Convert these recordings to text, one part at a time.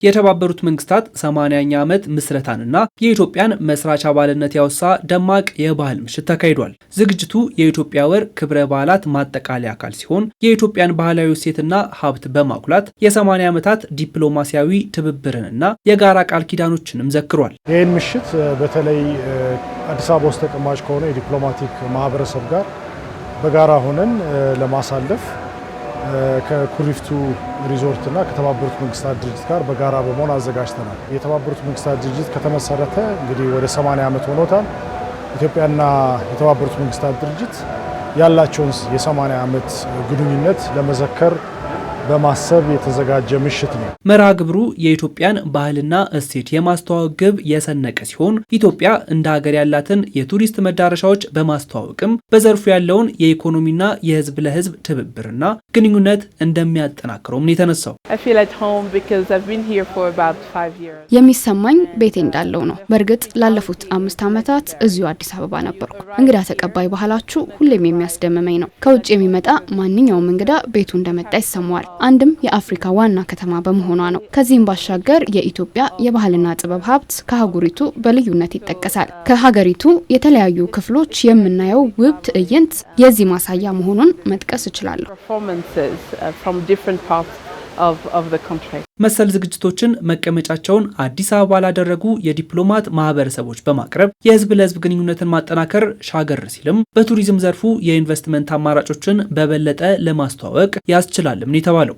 የተባበሩት መንግስታት 80ኛ ዓመት ምስረታንና የኢትዮጵያን መስራች አባልነት ያወሳ ደማቅ የባህል ምሽት ተካሂዷል። ዝግጅቱ የኢትዮጵያ ወር ክብረ በዓላት ማጠቃለያ አካል ሲሆን የኢትዮጵያን ባህላዊ እሴትና ሀብት በማጉላት የ80 ዓመታት ዲፕሎማሲያዊ ትብብርንና የጋራ ቃል ኪዳኖችንም ዘክሯል። ይህን ምሽት በተለይ አዲስ አበባ ውስጥ ተቀማጭ ከሆነ የዲፕሎማቲክ ማህበረሰብ ጋር በጋራ ሆነን ለማሳለፍ ከኩሪፍቱ ሪዞርት እና ከተባበሩት መንግስታት ድርጅት ጋር በጋራ በመሆን አዘጋጅተናል። የተባበሩት መንግስታት ድርጅት ከተመሰረተ እንግዲህ ወደ 80 ዓመት ሆኖታል። ኢትዮጵያና የተባበሩት መንግስታት ድርጅት ያላቸውን የ80 ዓመት ግንኙነት ለመዘከር በማሰብ የተዘጋጀ ምሽት ነው። መርሃ ግብሩ የኢትዮጵያን ባህልና እሴት የማስተዋወቅ ግብ የሰነቀ ሲሆን ኢትዮጵያ እንደ ሀገር ያላትን የቱሪስት መዳረሻዎች በማስተዋወቅም በዘርፉ ያለውን የኢኮኖሚና የህዝብ ለህዝብ ትብብርና ግንኙነት እንደሚያጠናክረውም ነው የተነሳው። የሚሰማኝ ቤቴ እንዳለው ነው። በእርግጥ ላለፉት 5 ዓመታት እዚሁ አዲስ አበባ ነበርኩ። እንግዳ ተቀባይ ባህላችሁ ሁሌም የሚያስደምመኝ ነው። ከውጭ የሚመጣ ማንኛውም እንግዳ ቤቱ እንደመጣ ይሰማዋል። አንድም የአፍሪካ ዋና ከተማ በመሆኗ ነው። ከዚህም ባሻገር የኢትዮጵያ የባህልና ጥበብ ሀብት ከአህጉሪቱ በልዩነት ይጠቀሳል። ከሀገሪቱ የተለያዩ ክፍሎች የምናየው ውብ ትዕይንት የዚህ ማሳያ መሆኑን መጥቀስ እችላለሁ። መሰል ዝግጅቶችን መቀመጫቸውን አዲስ አበባ ላደረጉ የዲፕሎማት ማህበረሰቦች በማቅረብ የህዝብ ለህዝብ ግንኙነትን ማጠናከር ሻገር ሲልም በቱሪዝም ዘርፉ የኢንቨስትመንት አማራጮችን በበለጠ ለማስተዋወቅ ያስችላልም ነው የተባለው።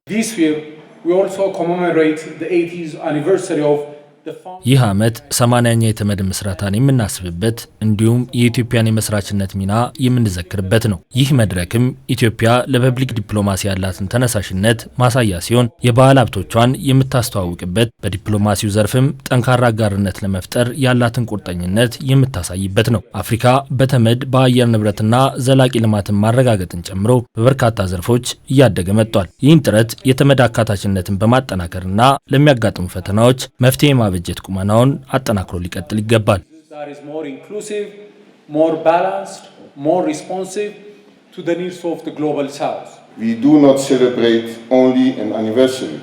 ይህ ዓመት 80ኛ የተመድ ምስረታን የምናስብበት እንዲሁም የኢትዮጵያን የመስራችነት ሚና የምንዘክርበት ነው። ይህ መድረክም ኢትዮጵያ ለፐብሊክ ዲፕሎማሲ ያላትን ተነሳሽነት ማሳያ ሲሆን የባህል ሀብቶቿን የምታስተዋውቅበት፣ በዲፕሎማሲው ዘርፍም ጠንካራ አጋርነት ለመፍጠር ያላትን ቁርጠኝነት የምታሳይበት ነው። አፍሪካ በተመድ በአየር ንብረትና ዘላቂ ልማትን ማረጋገጥን ጨምሮ በበርካታ ዘርፎች እያደገ መጥቷል። ይህን ጥረት የተመድ አካታችነትን በማጠናከርና ለሚያጋጥሙ ፈተናዎች መፍትሄ በጀት ቁመናውን አጠናክሮ ሊቀጥል ይገባል። We do not celebrate only an anniversary.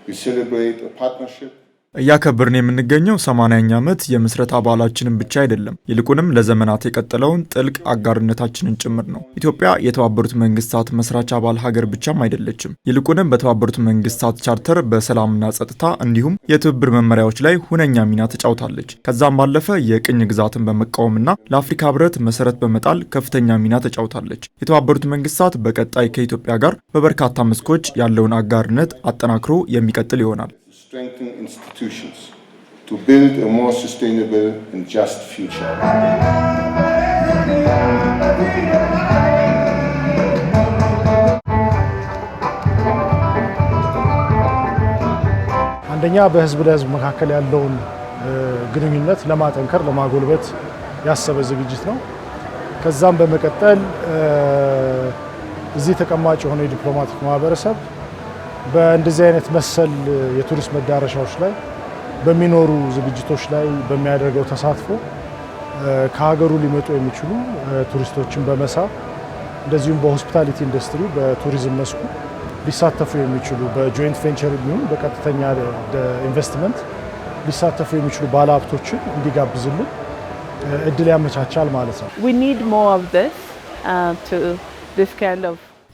We celebrate a partnership. እያከበርን የምንገኘው 80ኛ ዓመት የምስረታ በዓላችንን ብቻ አይደለም፣ ይልቁንም ለዘመናት የቀጠለውን ጥልቅ አጋርነታችንን ጭምር ነው። ኢትዮጵያ የተባበሩት መንግስታት መስራች አባል ሀገር ብቻም አይደለችም። ይልቁንም በተባበሩት መንግስታት ቻርተር በሰላምና ጸጥታ እንዲሁም የትብብር መመሪያዎች ላይ ሁነኛ ሚና ተጫውታለች። ከዛም ባለፈ የቅኝ ግዛትን በመቃወምና ለአፍሪካ ህብረት መሰረት በመጣል ከፍተኛ ሚና ተጫውታለች። የተባበሩት መንግስታት በቀጣይ ከኢትዮጵያ ጋር በበርካታ መስኮች ያለውን አጋርነት አጠናክሮ የሚቀጥል ይሆናል። Strengthen institutions to build a more sustainable and just future. አንደኛ በህዝብ ለህዝብ መካከል ያለውን ግንኙነት ለማጠንከር ለማጎልበት ያሰበ ዝግጅት ነው። ከዛም በመቀጠል እዚህ ተቀማጭ የሆነ የዲፕሎማቲክ ማህበረሰብ በእንደዚህ አይነት መሰል የቱሪስት መዳረሻዎች ላይ በሚኖሩ ዝግጅቶች ላይ በሚያደርገው ተሳትፎ ከሀገሩ ሊመጡ የሚችሉ ቱሪስቶችን በመሳብ እንደዚሁም በሆስፒታሊቲ ኢንዱስትሪ በቱሪዝም መስኩ ሊሳተፉ የሚችሉ በጆይንት ቬንቸር ቢሆን በቀጥተኛ ኢንቨስትመንት ሊሳተፉ የሚችሉ ባለሀብቶችን እንዲጋብዝልን እድል ያመቻቻል ማለት ነው።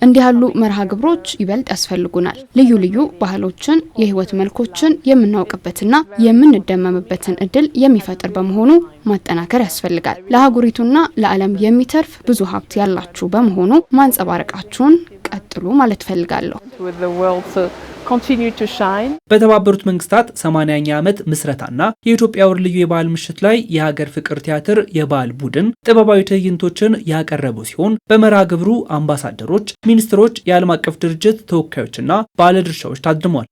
እንዲህ ያሉ መርሃ ግብሮች ይበልጥ ያስፈልጉናል። ልዩ ልዩ ባህሎችን፣ የህይወት መልኮችን የምናውቅበትና የምንደመምበትን እድል የሚፈጥር በመሆኑ ማጠናከር ያስፈልጋል። ለአህጉሪቱና ለዓለም የሚተርፍ ብዙ ሀብት ያላችሁ በመሆኑ ማንጸባረቃችሁን ቀጥሉ ማለት ፈልጋለሁ። በተባበሩት መንግስታት 80ኛ ዓመት ምስረታና የኢትዮጵያ ወር ልዩ የባህል ምሽት ላይ የሀገር ፍቅር ቲያትር የባህል ቡድን ጥበባዊ ትዕይንቶችን ያቀረቡ ሲሆን በመርሃ ግብሩ አምባሳደሮች፣ ሚኒስትሮች፣ የዓለም አቀፍ ድርጅት ተወካዮችና ባለድርሻዎች ታድመዋል።